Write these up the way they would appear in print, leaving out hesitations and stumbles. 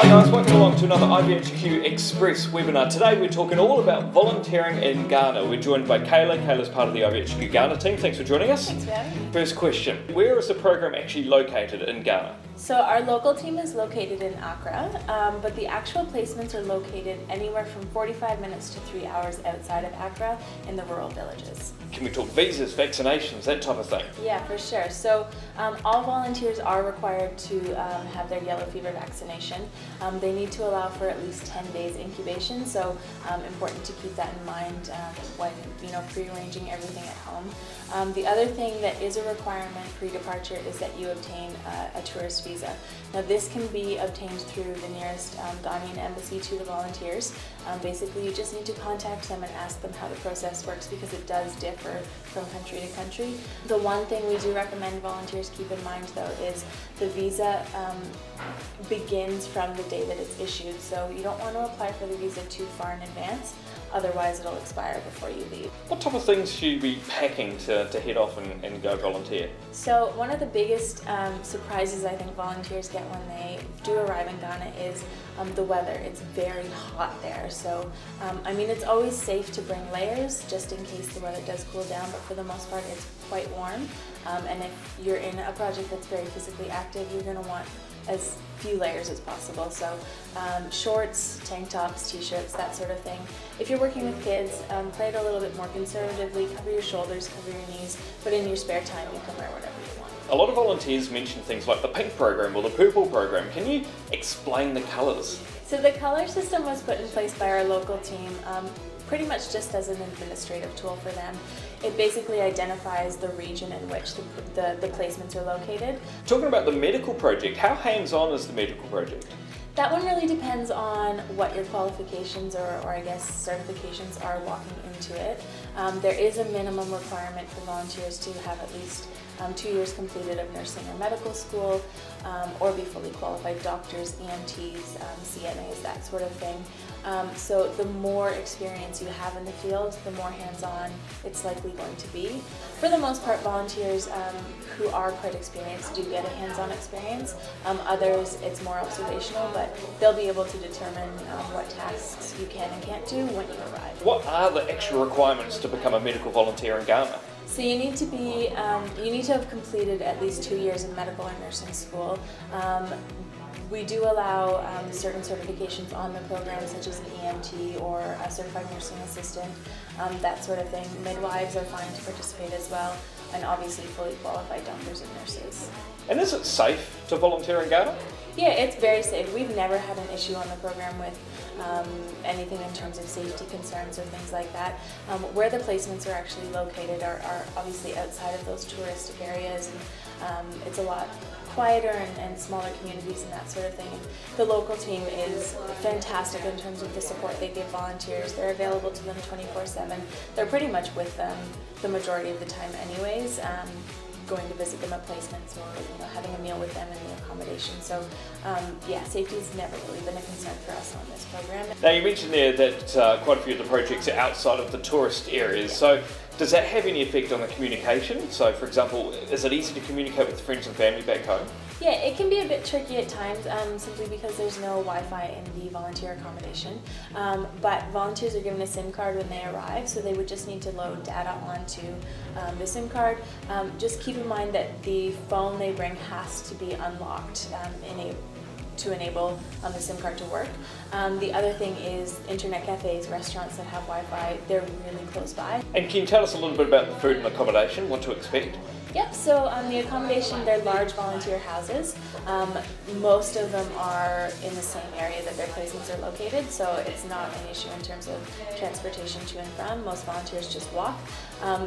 Hi guys, welcome along to another IVHQ Express webinar. Today we're talking all about volunteering in Ghana. We're joined by Kayla. Kayla's part of the IVHQ Ghana team. Thanks for joining us. Thanks for having me. First question, where is the program actually located in Ghana? So our local team is located in Accra, but the actual placements are located anywhere from 45 minutes to 3 hours outside of Accra in the rural villages. Can we talk visas, vaccinations, that type of thing? Yeah, for sure. So all volunteers are required to have their yellow fever vaccination. They need to allow for at least 10 days incubation, so important to keep that in mind when pre-arranging everything at home. The other thing that is a requirement pre-departure is that you obtain a tourist visa. Now this can be obtained through the nearest Ghanaian embassy to the volunteers. Basically you just need to contact them and ask them how the process works because it does differ from country to country. The one thing we do recommend volunteers keep in mind though is the visa begins from the day that it's issued, so you don't want to apply for the visa too far in advance, otherwise it'll expire before you leave. What type of things should you be packing to head off and go volunteer? So one of the biggest surprises I think volunteers get when they do arrive in Ghana is the weather. It's very hot there, so it's always safe to bring layers just in case the weather does cool down, but for the most part it's quite warm, and if you're in a project that's very physically active, you're going to want as few layers as possible. So shorts, tank tops, t-shirts, that sort of thing. If you're working with kids, play it a little bit more conservatively, cover your shoulders, cover your knees, but in your spare time you can wear whatever you want. A lot of volunteers mention things like the pink program or the purple program. Can you explain the colours? So the colour system was put in place by our local team pretty much just as an administrative tool for them. It basically identifies the region in which the placements are located. Talking about the medical project, how hands-on is the medical project? That one really depends on what your qualifications or I guess certifications are walking into it. There is a minimum requirement for volunteers to have at least 2 years completed of nursing or medical school, or be fully qualified doctors, EMTs, CNAs, that sort of thing. So the more experience you have in the field, the more hands-on it's likely going to be. For the most part, volunteers who are quite experienced do get a hands-on experience. Others, it's more observational, but they'll be able to determine what tasks you can and can't do when you arrive. What are the actual requirements to become a medical volunteer in Ghana? So you need to have completed at least 2 years of medical or nursing school. We do allow certain certifications on the program, such as an EMT or a certified nursing assistant, that sort of thing. Midwives are fine to participate as well, and obviously fully qualified doctors and nurses. And is it safe to volunteer in Ghana? Yeah, it's very safe. We've never had an issue on the program with anything in terms of safety concerns or things like that. Where the placements are actually located are obviously outside of those touristic areas, and it's a lot quieter and smaller communities and that sort of thing. The local team is fantastic in terms of the support they give volunteers. They're available to them 24/7. They're pretty much with them the majority of the time anyways, going to visit them at placements or having a meal with them in the accommodation. So safety has never really been a concern for us on this program. Now you mentioned there that quite a few of the projects are outside of the tourist areas, so does that have any effect on the communication? So for example, is it easy to communicate with friends and family back home? Yeah, it can be a bit tricky at times, simply because there's no Wi-Fi in the volunteer accommodation. But volunteers are given a SIM card when they arrive, so they would just need to load data onto the SIM card. Just keep in mind that the phone they bring has to be unlocked to enable the SIM card to work. The other thing is internet cafes, restaurants that have Wi-Fi, they're really close by. And can you tell us a little bit about the food and accommodation, what to expect? Yep, so the accommodation, they're large volunteer houses. Most of them are in the same area that their placements are located, so it's not an issue in terms of transportation to and from. Most volunteers just walk.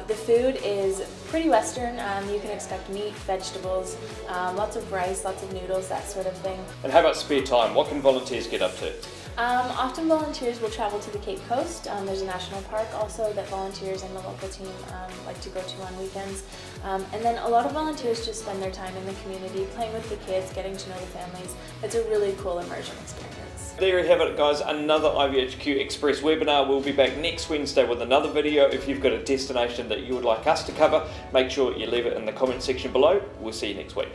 The food is pretty Western. You can expect meat, vegetables, lots of rice, lots of noodles, that sort of thing. And how about spare time? What can volunteers get up to? Often volunteers will travel to the Cape Coast. There's a national park also that volunteers and the local team like to go to on weekends. And then a lot of volunteers just spend their time in the community, playing with the kids, getting to know the families. It's a really cool immersion experience. There you have it guys, another IVHQ Express webinar. We'll be back next Wednesday with another video. If you've got a destination that you would like us to cover, make sure you leave it in the comment section below. We'll see you next week.